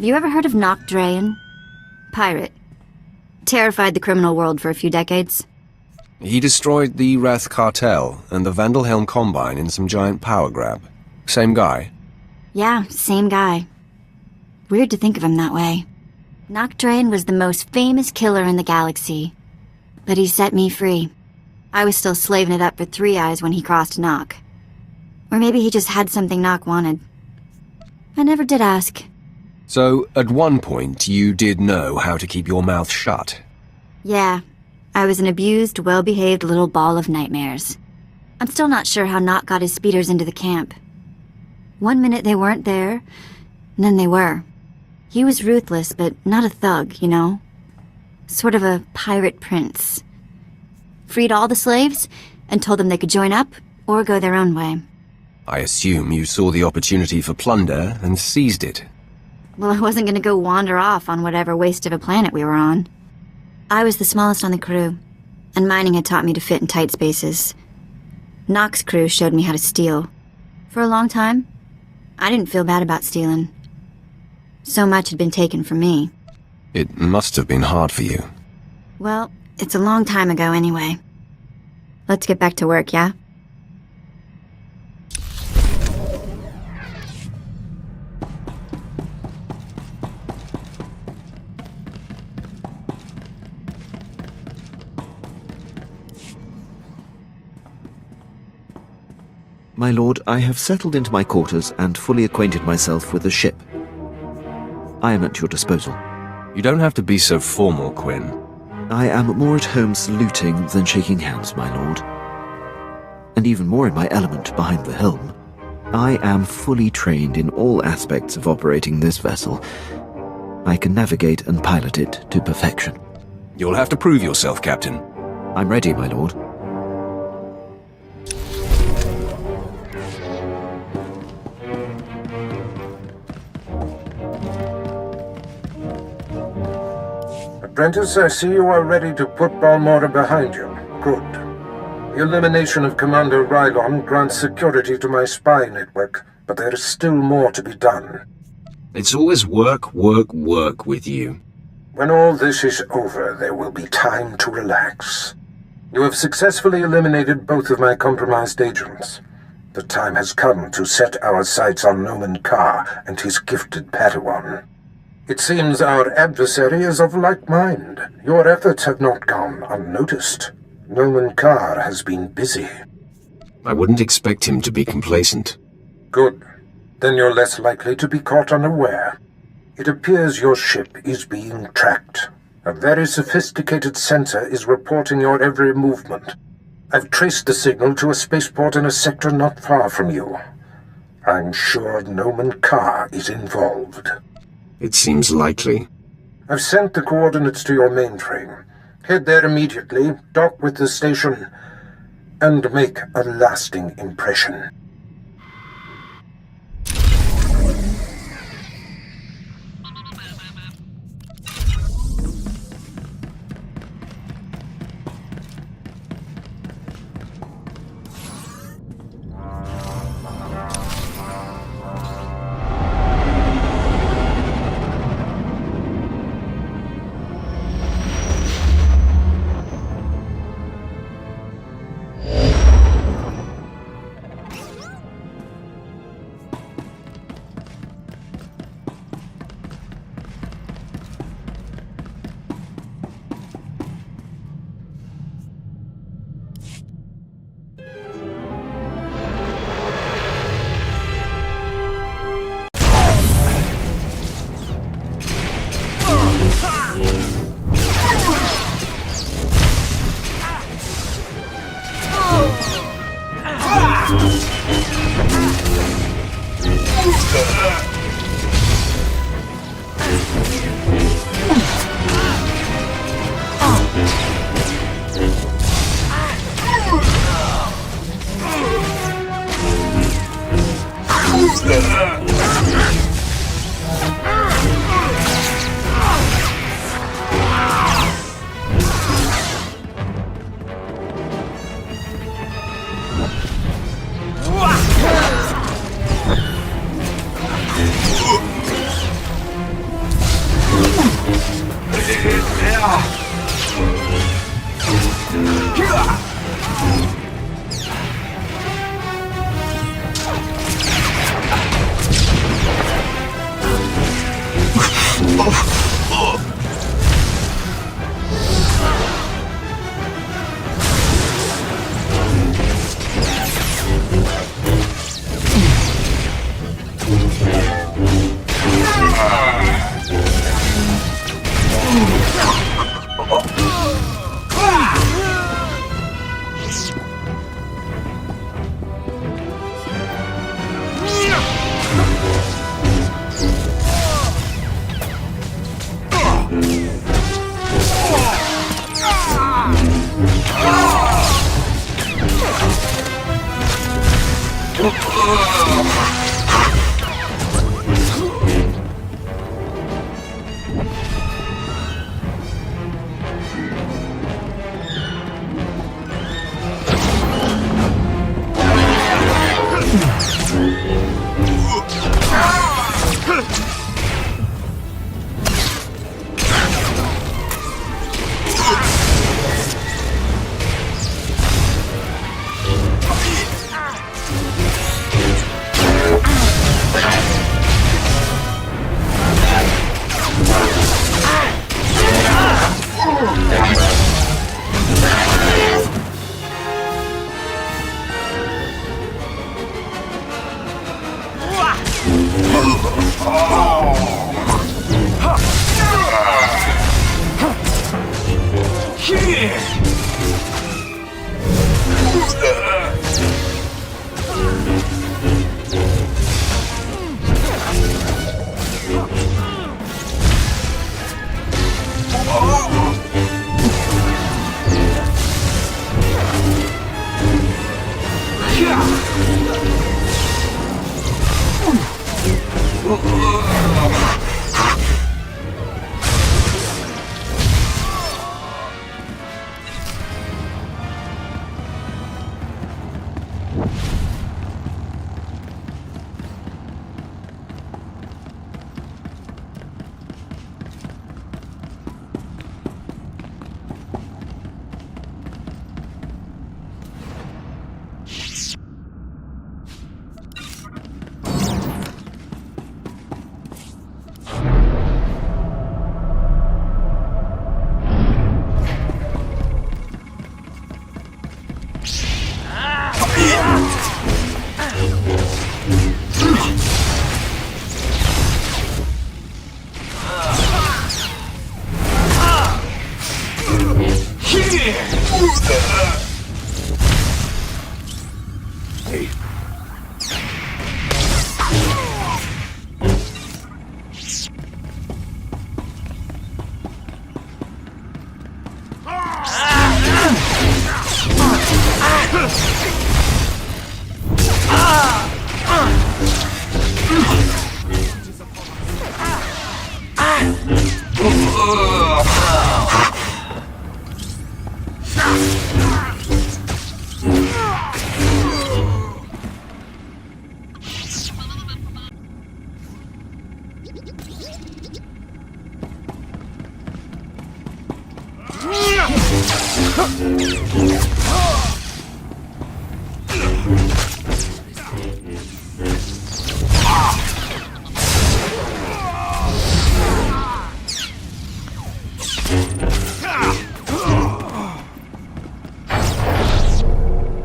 Have you ever heard of Nock Draen? Pirate. Terrified the criminal world for a few decades. He destroyed the Wrath Cartel and the Vandalhelm Combine in some giant power grab. Same guy? Yeah, same guy. Weird to think of him that way. Nock Draen was the most famous killer in the galaxy. But he set me free. I was still slaving it up for Three Eyes when he crossed Nock. Or maybe he just had something Nock wanted. I never did ask. So, at one point, you did know how to keep your mouth shut? Yeah. I was an abused, well-behaved little ball of nightmares. I'm still not sure how Nock got his speeders into the camp. One minute they weren't there, and then they were. He was ruthless, but not a thug, you know? Sort of a pirate prince. Freed all the slaves, and told them they could join up, or go their own way. I assume you saw the opportunity for plunder and seized it. Well, I wasn't gonna go wander off on whatever waste of a planet we were on. I was the smallest on the crew, and mining had taught me to fit in tight spaces. Nock's crew showed me how to steal. For a long time, I didn't feel bad about stealing. So much had been taken from me. It must have been hard for you. Well, it's a long time ago anyway. Let's get back to work, yeah? My lord, I have settled into my quarters and fully acquainted myself with the ship. I am at your disposal. You don't have to be so formal, Quinn. I am more at home saluting than shaking hands, my lord. And even more in my element behind the helm. I am fully trained in all aspects of operating this vessel. I can navigate and pilot it to perfection. You'll have to prove yourself, Captain. I'm ready, my lord. Apprentice, I see you are ready to put Balmora behind you. Good. The elimination of Commander Rylon grants security to my spy network, but there is still more to be done. It's always work, work, work with you. When all this is over, there will be time to relax. You have successfully eliminated both of my compromised agents. The time has come to set our sights on Noman Carr and his gifted Padawan. It seems our adversary is of like mind. Your efforts have not gone unnoticed. Noman Carr has been busy. I wouldn't expect him to be complacent. Good. Then you're less likely to be caught unaware. It appears your ship is being tracked. A very sophisticated sensor is reporting your every movement. I've traced the signal to a spaceport in a sector not far from you. I'm sure Noman Carr is involved. It seems likely. I've sent the coordinates to your mainframe. Head there immediately, dock with the station, and make a lasting impression.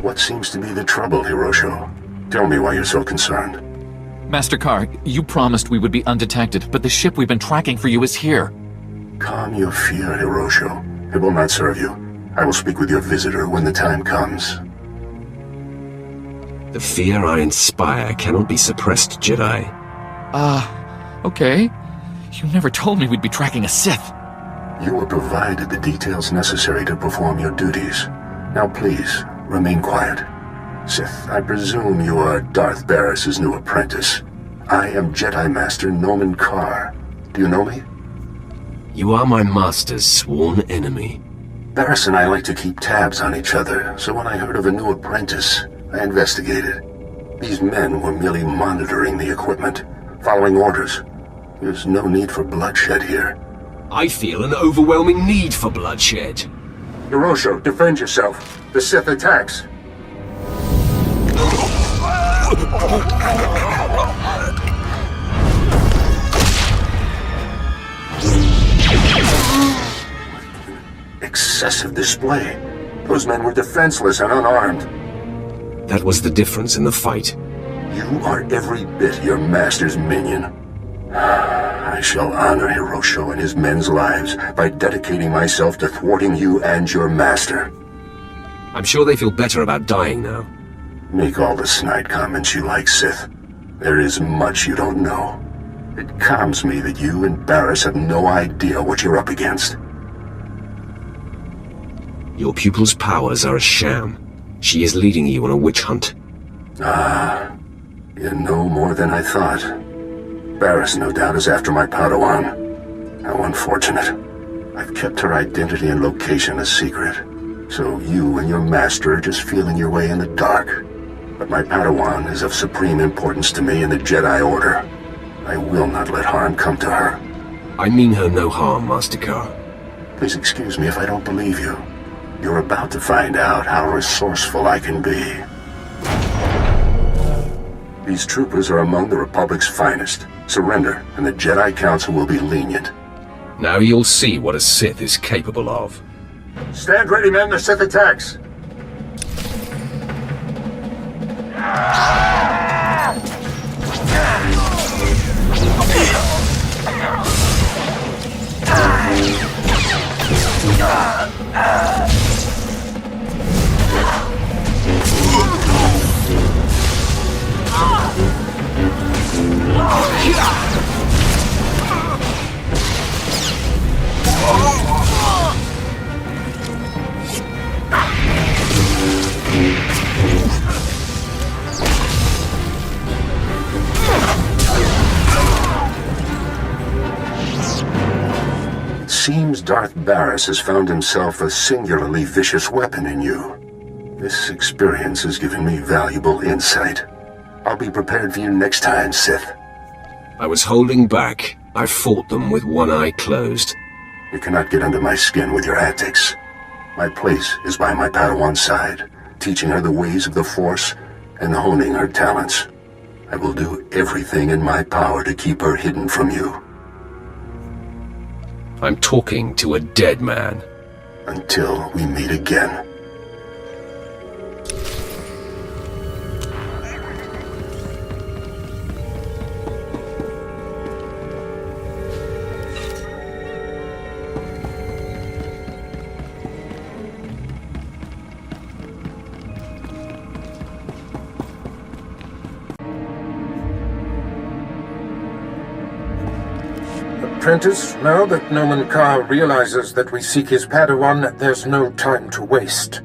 What seems to be the trouble, Hirosho? Tell me why you're so concerned. Master Karr, you promised we would be undetected, but the ship we've been tracking for you is here. Calm your fear, Hirosho. It will not serve you. I will speak with your visitor when the time comes. The fear I inspire cannot be suppressed, Jedi. Okay. You never told me we'd be tracking a Sith. You were provided the details necessary to perform your duties. Now please, remain quiet. Sith, I presume you are Darth Barris's new apprentice. I am Jedi Master Nomen Karr. Do you know me? You are my master's sworn enemy. Barris and I like to keep tabs on each other, so when I heard of a new apprentice, I investigated. These men were merely monitoring the equipment, following orders. There's no need for bloodshed here. I feel an overwhelming need for bloodshed. Hirosho, defend yourself. The Sith attacks. Excessive display. Those men were defenseless and unarmed. That was the difference in the fight. You are every bit your master's minion. I shall honor Hirosho and his men's lives by dedicating myself to thwarting you and your master. I'm sure they feel better about dying now. Make all the snide comments you like, Sith. There is much you don't know. It calms me that you and Barris have no idea what you're up against. Your pupil's powers are a sham. She is leading you on a witch hunt. You know more than I thought. Barris, no doubt, is after my Padawan. How unfortunate. I've kept her identity and location a secret. So you and your master are just feeling your way in the dark. But my Padawan is of supreme importance to me in the Jedi Order. I will not let harm come to her. I mean her no harm, Master Karr. Please excuse me if I don't believe you. You're about to find out how resourceful I can be. These troopers are among the Republic's finest. Surrender, and the Jedi Council will be lenient. Now you'll see what a Sith is capable of. Stand ready, men. The Sith attacks. Seems Darth Barris has found himself a singularly vicious weapon in you. This experience has given me valuable insight. I'll be prepared for you next time, Sith. I was holding back. I fought them with one eye closed. You cannot get under my skin with your antics. My place is by my Padawan's side, teaching her the ways of the Force and honing her talents. I will do everything in my power to keep her hidden from you. I'm talking to a dead man. Until we meet again. Apprentice, now that Noman Carr realizes that we seek his Padawan, there's no time to waste.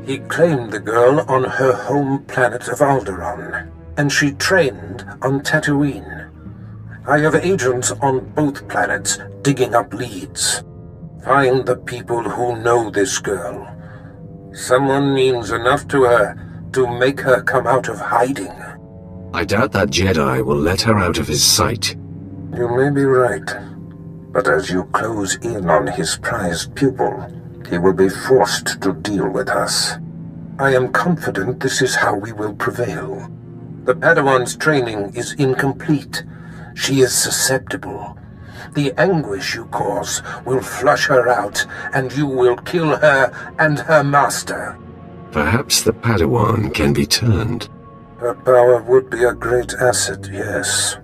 He claimed the girl on her home planet of Alderaan, and she trained on Tatooine. I have agents on both planets digging up leads. Find the people who know this girl. Someone means enough to her to make her come out of hiding. I doubt that Jedi will let her out of his sight. You may be right. But as you close in on his prized pupil, he will be forced to deal with us. I am confident this is how we will prevail. The Padawan's training is incomplete. She is susceptible. The anguish you cause will flush her out, and you will kill her and her master. Perhaps the Padawan can be turned. Her power would be a great asset, yes.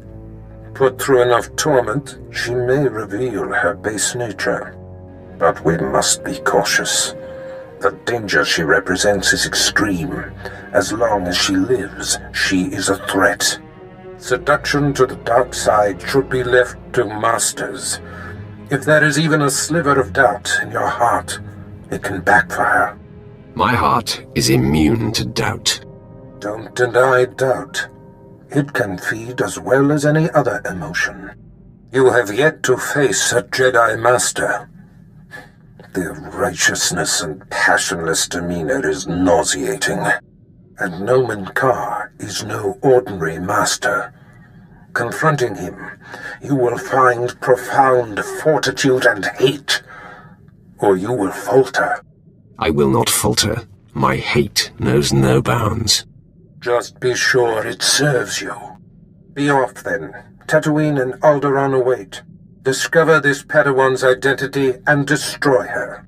Put through enough torment, she may reveal her base nature. But we must be cautious. The danger she represents is extreme. As long as she lives, she is a threat. Seduction to the dark side should be left to masters. If there is even a sliver of doubt in your heart, it can backfire. My heart is immune to doubt. Don't deny doubt. It can feed as well as any other emotion. You have yet to face a Jedi Master. Their righteousness and passionless demeanor is nauseating. And Noman Carr is no ordinary master. Confronting him, you will find profound fortitude and hate, or you will falter. I will not falter. My hate knows no bounds. Just be sure it serves you. Be off, then. Tatooine and Alderaan await. Discover this Padawan's identity and destroy her.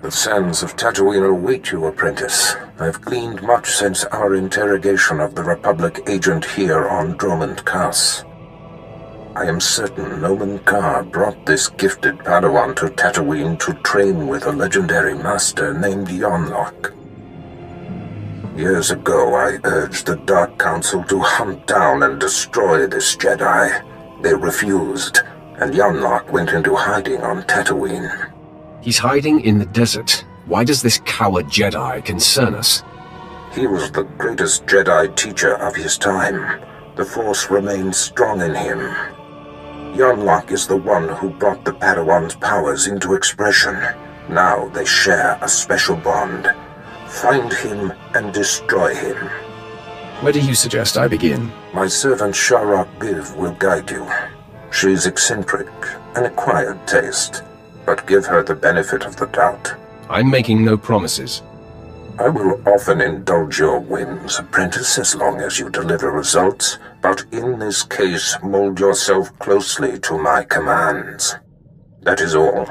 The sands of Tatooine await you, apprentice. I've gleaned much since our interrogation of the Republic agent here on Dromund Kaas. I am certain Noman Carr brought this gifted Padawan to Tatooine to train with a legendary master named Yonlach. Years ago, I urged the Dark Council to hunt down and destroy this Jedi. They refused, and Yonlach went into hiding on Tatooine. He's hiding in the desert. Why does this coward Jedi concern us? He was the greatest Jedi teacher of his time. The Force remains strong in him. Yonlach is the one who brought the Padawan's powers into expression. Now they share a special bond. Find him and destroy him. Where do you suggest I begin? My servant Sharak Biv will guide you. She is eccentric, an acquired taste, but give her the benefit of the doubt. I'm making no promises. I will often indulge your whims, apprentice, as long as you deliver results, but in this case, mold yourself closely to my commands. That is all.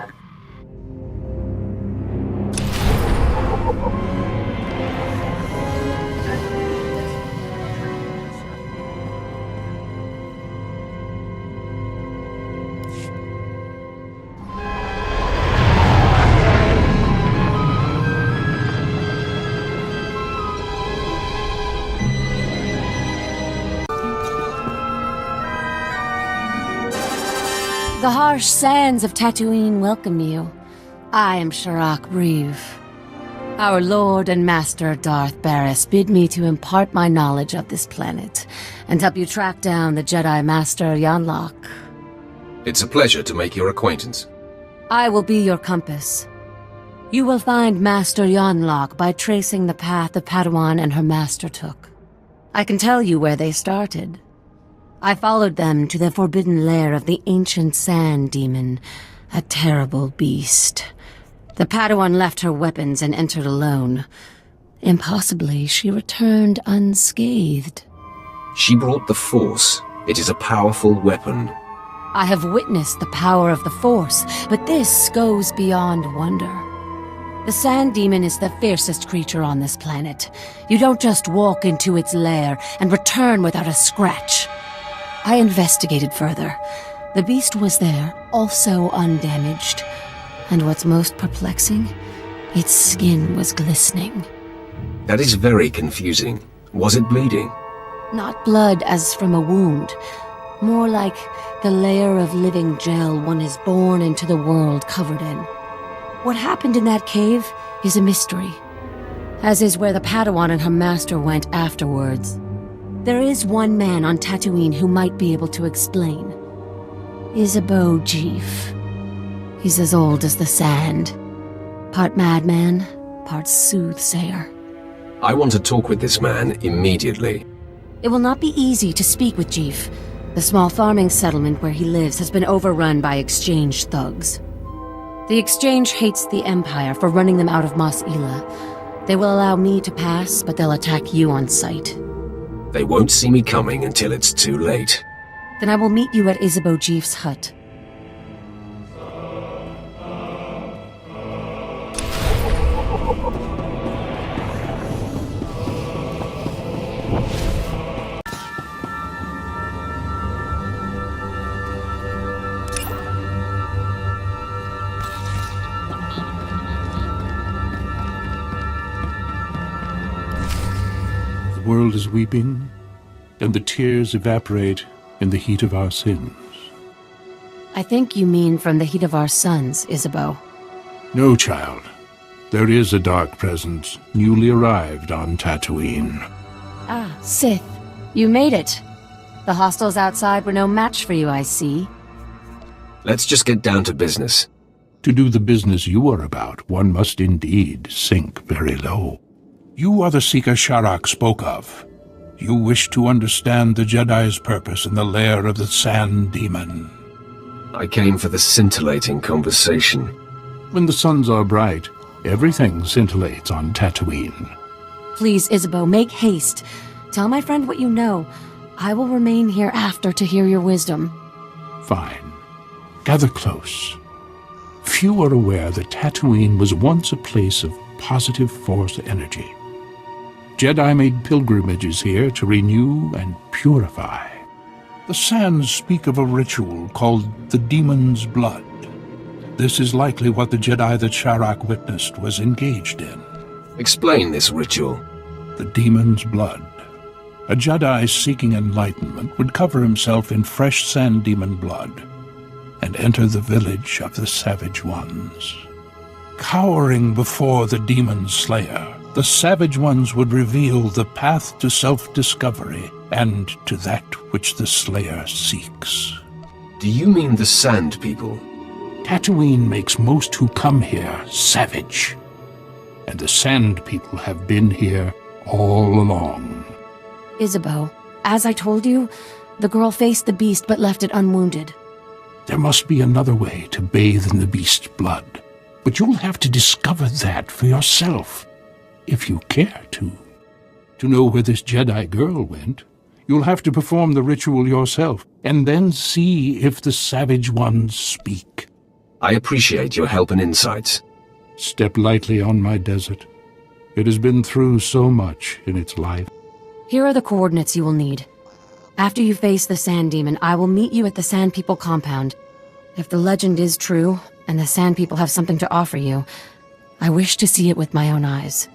The harsh sands of Tatooine welcome you. I am Sharak Breve. Our Lord and Master Darth Barris bid me to impart my knowledge of this planet and help you track down the Jedi Master Yonlach. It's a pleasure to make your acquaintance. I will be your compass. You will find Master Yonlach by tracing the path the Padawan and her master took. I can tell you where they started. I followed them to the forbidden lair of the ancient sand demon, a terrible beast. The Padawan left her weapons and entered alone. Impossibly, she returned unscathed. She brought the Force. It is a powerful weapon. I have witnessed the power of the Force, but this goes beyond wonder. The sand demon is the fiercest creature on this planet. You don't just walk into its lair and return without a scratch. I investigated further. The beast was there, also undamaged. And what's most perplexing? Its skin was glistening. That is very confusing. Was it bleeding? Not blood as from a wound. More like the layer of living gel one is born into the world covered in. What happened in that cave is a mystery. As is where the Padawan and her master went afterwards. There is one man on Tatooine who might be able to explain. Isabeau Jeef. He's as old as the sand. Part madman, part soothsayer. I want to talk with this man immediately. It will not be easy to speak with Jeef. The small farming settlement where he lives has been overrun by Exchange thugs. The Exchange hates the Empire for running them out of Mos Ela. They will allow me to pass, but they'll attack you on sight. They won't see me coming until it's too late. Then I will meet you at Isabeau Jeef's hut. The world is weeping, and the tears evaporate in the heat of our sins. I think you mean from the heat of our suns, Isabeau. No, child. There is a dark presence newly arrived on Tatooine. Ah, Sith. You made it. The hostiles outside were no match for you, I see. Let's just get down to business. To do the business you are about, one must indeed sink very low. You are the seeker Sharak spoke of. You wish to understand the Jedi's purpose in the lair of the Sand Demon. I came for the scintillating conversation. When the suns are bright, everything scintillates on Tatooine. Please, Isabeau, make haste. Tell my friend what you know. I will remain here after to hear your wisdom. Fine. Gather close. Few are aware that Tatooine was once a place of positive Force energy. Jedi made pilgrimages here to renew and purify. The sands speak of a ritual called the Demon's Blood. This is likely what the Jedi that Sharak witnessed was engaged in. Explain this ritual. The Demon's Blood. A Jedi seeking enlightenment would cover himself in fresh sand demon blood and enter the village of the Savage Ones. Cowering before the Demon Slayer, the Savage Ones would reveal the path to self-discovery and to that which the Slayer seeks. Do you mean the Sand People? Tatooine makes most who come here savage, and the Sand People have been here all along. Isabeau, as I told you, the girl faced the beast but left it unwounded. There must be another way to bathe in the beast's blood. But you'll have to discover that for yourself, if you care to. To know where this Jedi girl went, you'll have to perform the ritual yourself, and then see if the Savage Ones speak. I appreciate your help and insights. Step lightly on my desert. It has been through so much in its life. Here are the coordinates you will need. After you face the Sand Demon, I will meet you at the Sand People compound. If the legend is true, and the Sand People have something to offer you, I wish to see it with my own eyes.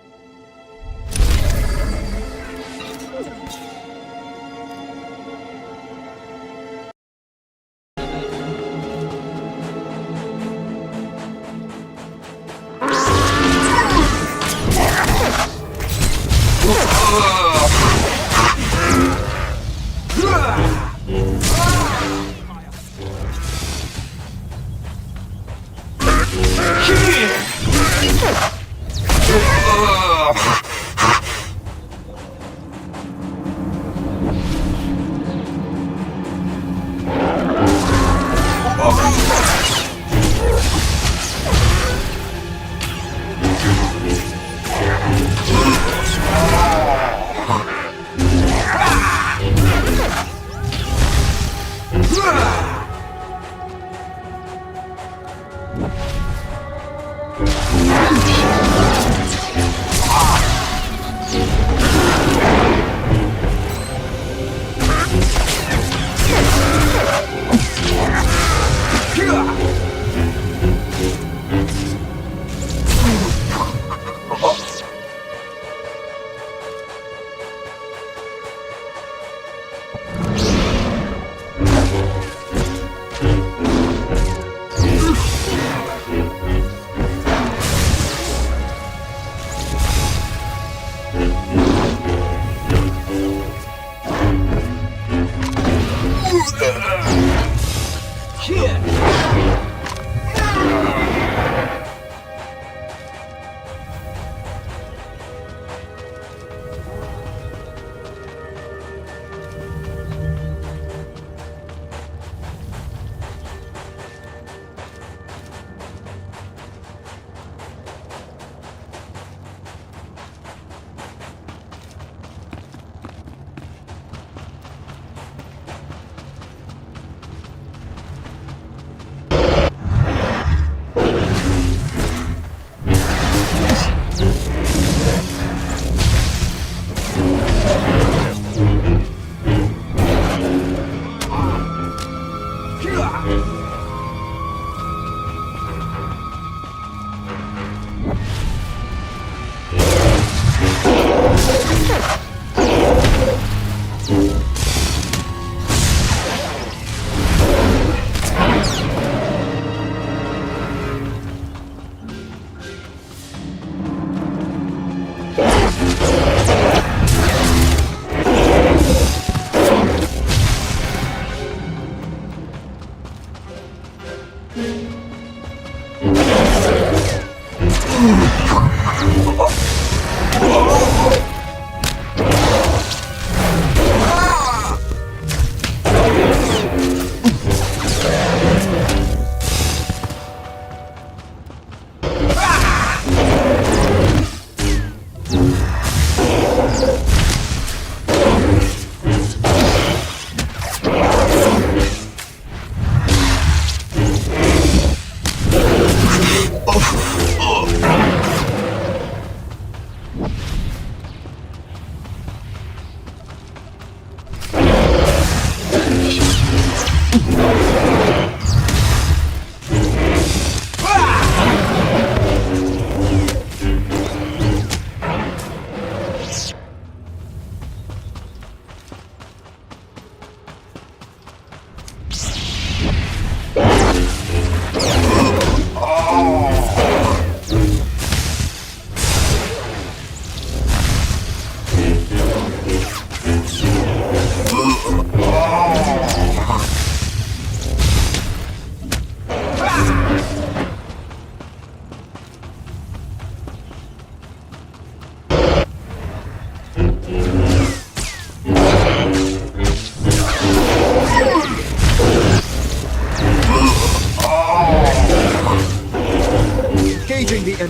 My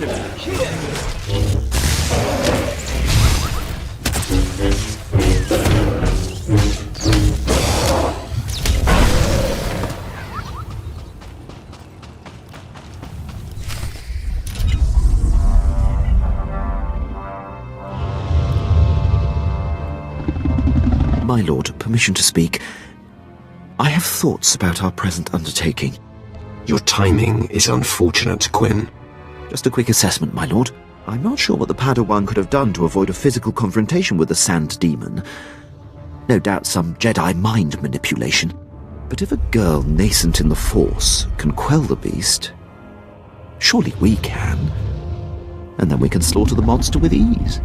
lord, permission to speak. I have thoughts about our present undertaking. Your timing is unfortunate, Quinn. Just a quick assessment, my lord. I'm not sure what the Padawan could have done to avoid a physical confrontation with the Sand Demon. No doubt some Jedi mind manipulation. But if a girl nascent in the Force can quell the beast, surely we can. And then we can slaughter the monster with ease.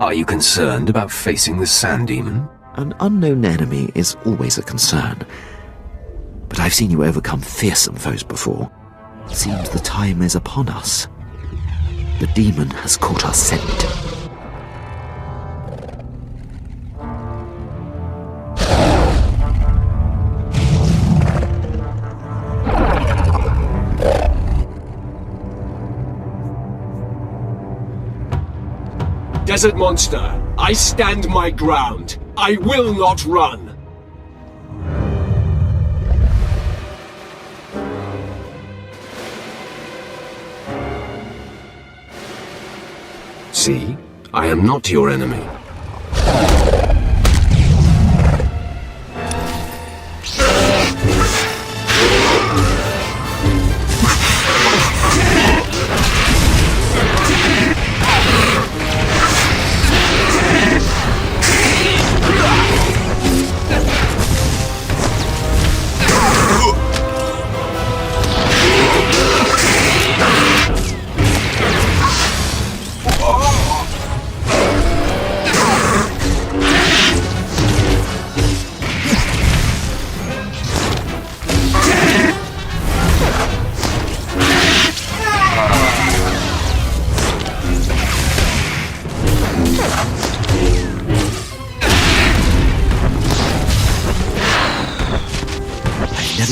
Are you concerned about facing the Sand Demon? An unknown enemy is always a concern. But I've seen you overcome fearsome foes before. Seems the time is upon us. The demon has caught our scent. Desert monster, I stand my ground. I will not run. See, I am not your enemy.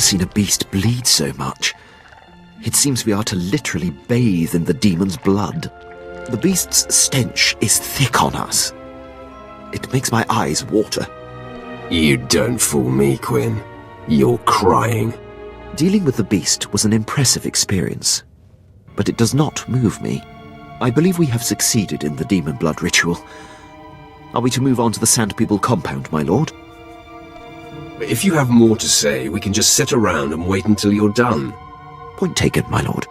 Seen a beast bleed so much. It seems we are to literally bathe in the demon's blood. The beast's stench is thick on us. It makes my eyes water. You don't fool me, Quinn. You're crying. Dealing with the beast was an impressive experience, but it does not move me. I believe we have succeeded in the demon blood ritual. Are we to move on to the Sand People compound, my lord? If you have more to say, we can just sit around and wait until you're done. Point taken, my lord.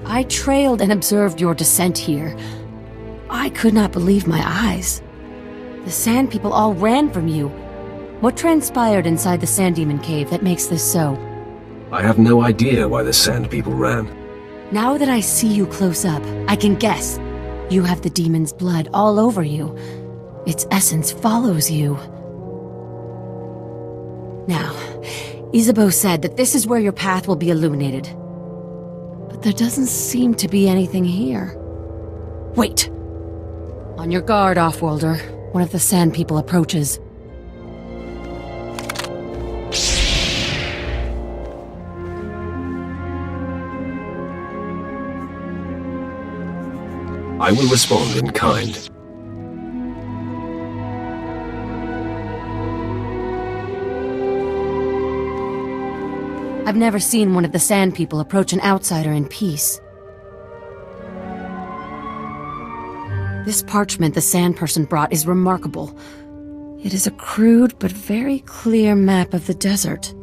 I trailed and observed your descent here. I could not believe my eyes. The Sand People all ran from you. What transpired inside the Sand Demon Cave that makes this so? I have no idea why the Sand People ran. Now that I see you close up, I can guess. You have the demon's blood all over you. Its essence follows you. Now, Isabeau said that this is where your path will be illuminated. But there doesn't seem to be anything here. Wait! On your guard, Offworlder. One of the Sand People approaches. I will respond in kind. I've never seen one of the Sand People approach an outsider in peace. This parchment the Sand Person brought is remarkable. It is a crude but very clear map of the desert.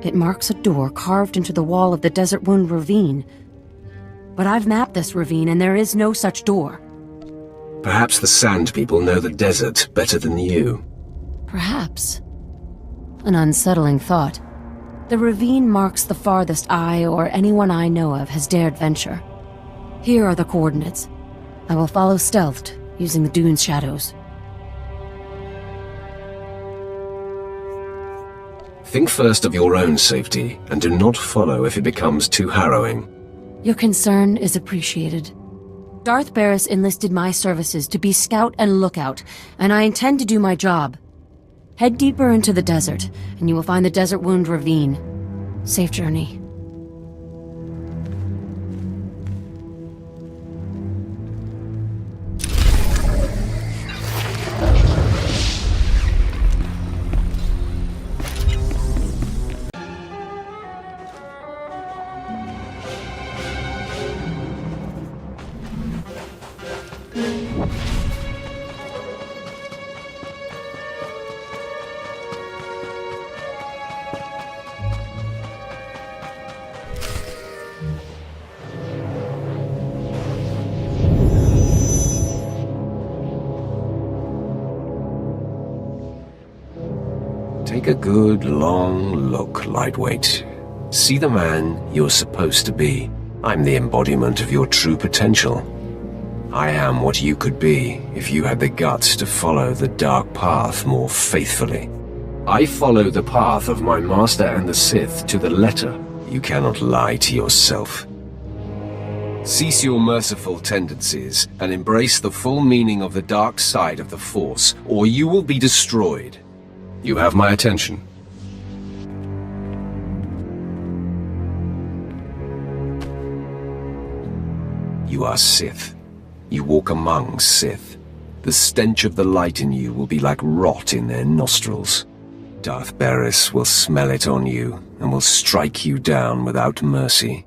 It marks a door carved into the wall of the Desert Wound Ravine. But I've mapped this ravine and there is no such door. Perhaps the Sand People know the desert better than you. Perhaps. An unsettling thought. The ravine marks the farthest I or anyone I know of has dared venture. Here are the coordinates. I will follow stealthed, using the dune's shadows. Think first of your own safety, and do not follow if it becomes too harrowing. Your concern is appreciated. Darth Barris enlisted my services to be scout and lookout, and I intend to do my job. Head deeper into the desert, and you will find the Desert Wound Ravine. Safe journey. Take a good, long look, Lightweight. See the man you're supposed to be. I'm the embodiment of your true potential. I am what you could be if you had the guts to follow the dark path more faithfully. I follow the path of my master and the Sith to the letter. You cannot lie to yourself. Cease your merciful tendencies and embrace the full meaning of the dark side of the Force, or you will be destroyed. You have my attention. You are Sith. You walk among Sith. The stench of the light in you will be like rot in their nostrils. Darth Barris will smell it on you and will strike you down without mercy.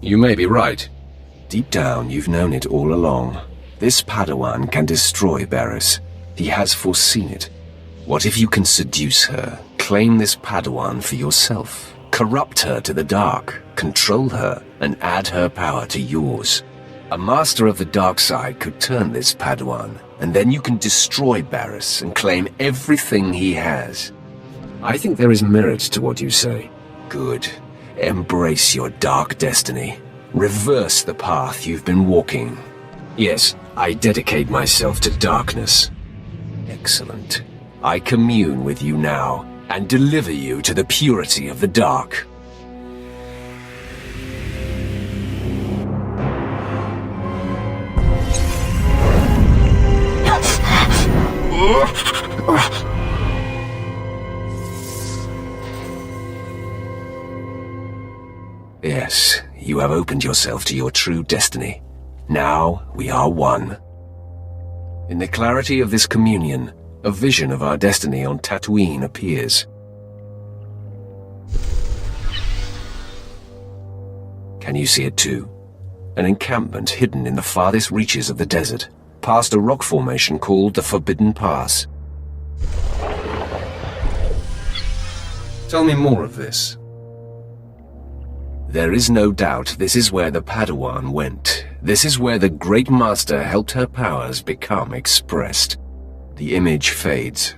You may be right. Deep down, you've known it all along. This Padawan can destroy Barris. He has foreseen it. What if you can seduce her, claim this Padawan for yourself, corrupt her to the dark, control her, and add her power to yours? A master of the dark side could turn this Padawan, and then you can destroy Barris and claim everything he has. I think there is merit to what you say. Good. Embrace your dark destiny. Reverse the path you've been walking. Yes, I dedicate myself to darkness. Excellent. I commune with you now, and deliver you to the purity of the dark. Yes, you have opened yourself to your true destiny. Now we are one. In the clarity of this communion, a vision of our destiny on Tatooine appears. Can you see it too? An encampment hidden in the farthest reaches of the desert, past a rock formation called the Forbidden Pass. Tell me more of this. There is no doubt this is where the Padawan went. This is where the Great Master helped her powers become expressed. The image fades.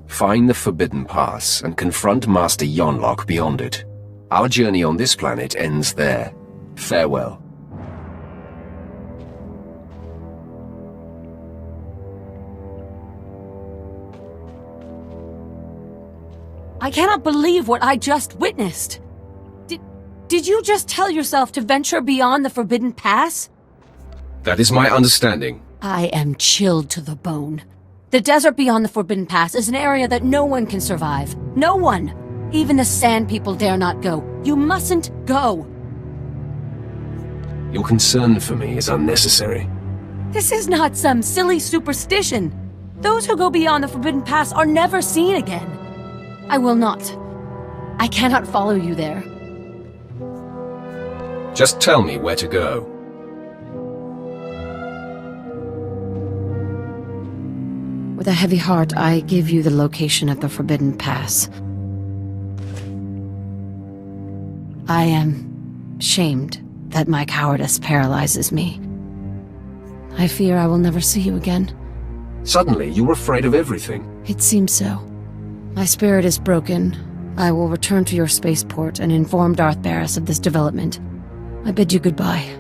Find the Forbidden Pass and confront Master Yonlach beyond it. Our journey on this planet ends there. Farewell. I cannot believe what I just witnessed. Did you just tell yourself to venture beyond the Forbidden Pass? That is my understanding. I am chilled to the bone. The desert beyond the Forbidden Pass is an area that no one can survive. No one! Even the Sand People dare not go. You mustn't go! Your concern for me is unnecessary. This is not some silly superstition. Those who go beyond the Forbidden Pass are never seen again. I will not. I cannot follow you there. Just tell me where to go. With a heavy heart, I give you the location of the Forbidden Pass. I am shamed that my cowardice paralyzes me. I fear I will never see you again. Suddenly, you're afraid of everything. It seems so. My spirit is broken, I will return to your spaceport and inform Darth Barris of this development. I bid you goodbye.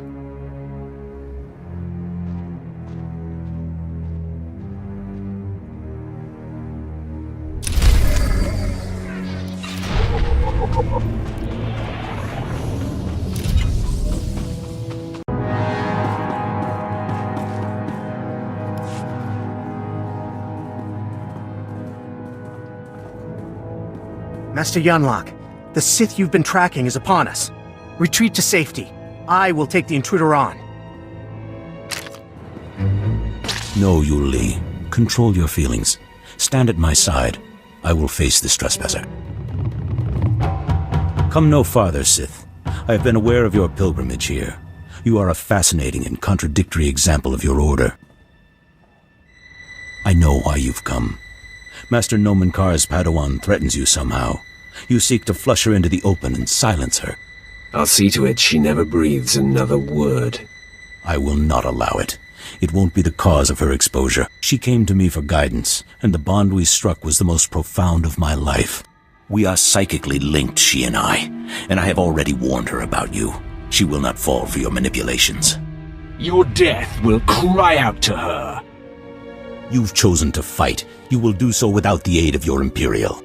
Master Yonlach, the Sith you've been tracking is upon us. Retreat to safety. I will take the intruder on. No, Yuli. Control your feelings. Stand at my side. I will face this trespasser. Come no farther, Sith. I have been aware of your pilgrimage here. You are a fascinating and contradictory example of your order. I know why you've come. Master Nomen Karr's Padawan threatens you somehow. You seek to flush her into the open and silence her. I'll see to it she never breathes another word. I will not allow it. It won't be the cause of her exposure. She came to me for guidance, and the bond we struck was the most profound of my life. We are psychically linked, she and I have already warned her about you. She will not fall for your manipulations. Your death will cry out to her. You've chosen to fight. You will do so without the aid of your Imperial.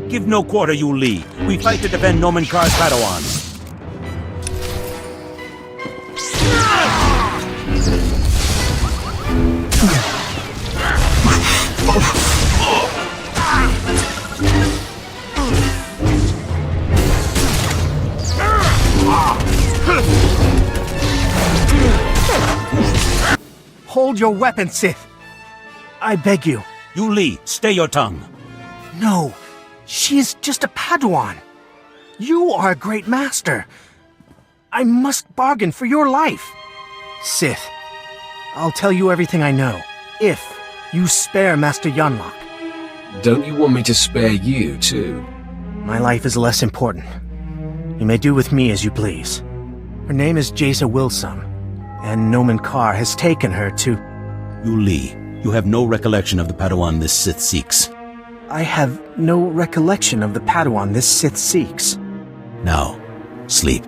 Give no quarter, you Li. We fight to defend Nomen Karr's Padawan. Hold your weapon, Sith. I beg you. You Li, stay your tongue. No, she is just a Padawan. You are a great master. I must bargain for your life. Sith, I'll tell you everything I know, if you spare Master Yonlach. Don't you want me to spare you, too? My life is less important. You may do with me as you please. Her name is Jaisa Wilsum, and Nomen Karr has taken her to... You Li, you have no recollection of the Padawan this Sith seeks. I have no recollection of the Padawan this Sith seeks. Now, sleep.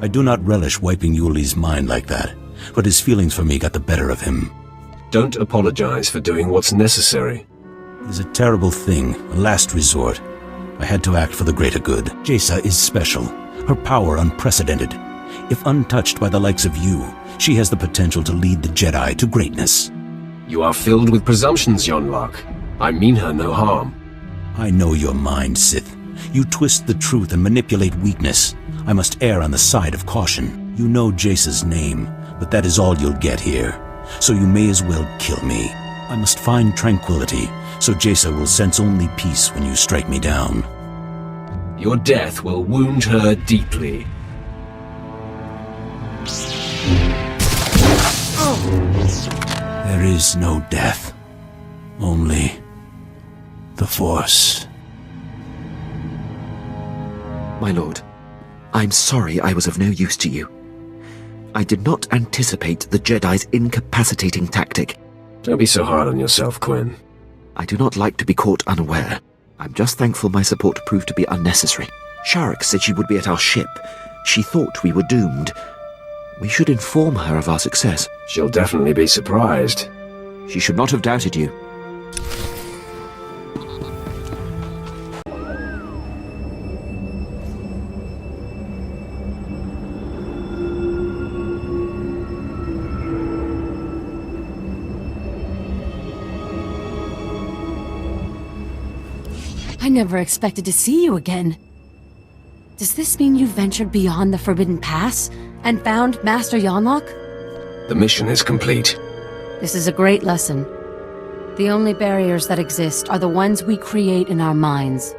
I do not relish wiping Yuli's mind like that, but his feelings for me got the better of him. Don't apologize for doing what's necessary. It is a terrible thing, a last resort. I had to act for the greater good. Jaisa is special, her power unprecedented. If untouched by the likes of you, she has the potential to lead the Jedi to greatness. You are filled with presumptions, yonlach. I mean her no harm. I know your mind, Sith. You twist the truth and manipulate weakness. I must err on the side of caution. You know Jaisa's name, but that is all you'll get here. So you may as well kill me. I must find tranquility, so Jaisa will sense only peace when you strike me down. Your death will wound her deeply. There is no death. Only the Force. My lord, I'm sorry I was of no use to you. I did not anticipate the Jedi's incapacitating tactic. Don't be so hard on yourself, Quinn. I do not like to be caught unaware. I'm just thankful my support proved to be unnecessary. Sharuk said she would be at our ship. She thought we were doomed. We should inform her of our success. She'll definitely be surprised. She should not have doubted you. I never expected to see you again. Does this mean you ventured beyond the Forbidden Pass and found Master Yonlach? The mission is complete. This is a great lesson. The only barriers that exist are the ones we create in our minds.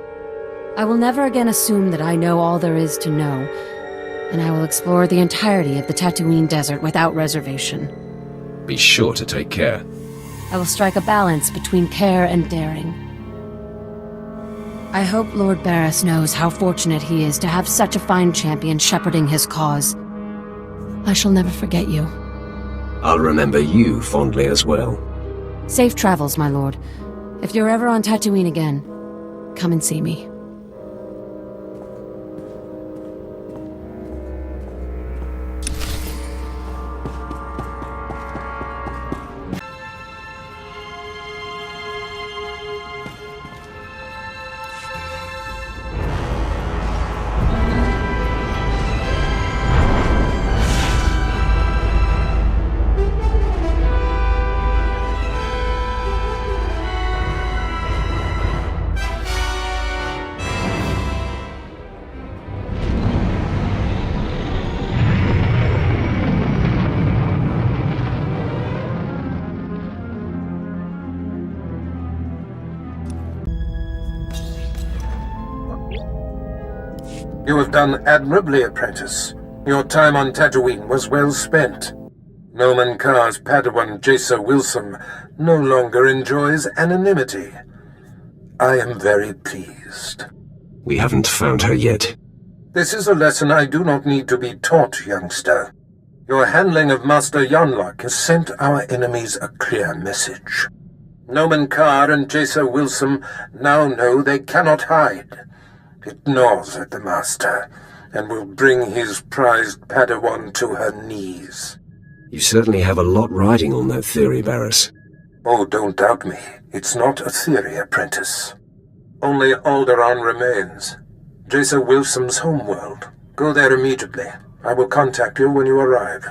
I will never again assume that I know all there is to know, and I will explore the entirety of the Tatooine Desert without reservation. Be sure to take care. I will strike a balance between care and daring. I hope Lord Barris knows how fortunate he is to have such a fine champion shepherding his cause. I shall never forget you. I'll remember you fondly as well. Safe travels, my lord. If you're ever on Tatooine again, come and see me. You have done admirably, apprentice. Your time on Tatooine was well spent. Noman Carr's Padawan Jacer Wilson no longer enjoys anonymity. I am very pleased. We haven't found her yet. This is a lesson I do not need to be taught, youngster. Your handling of Master Yonlach has sent our enemies a clear message. Noman Carr and Jacer Wilson now know they cannot hide. It gnaws at the Master, and will bring his prized Padawan to her knees. You certainly have a lot riding on that theory, Barriss. Oh, don't doubt me. It's not a theory, apprentice. Only Alderaan remains. Jacer Wilson's homeworld. Go there immediately. I will contact you when you arrive.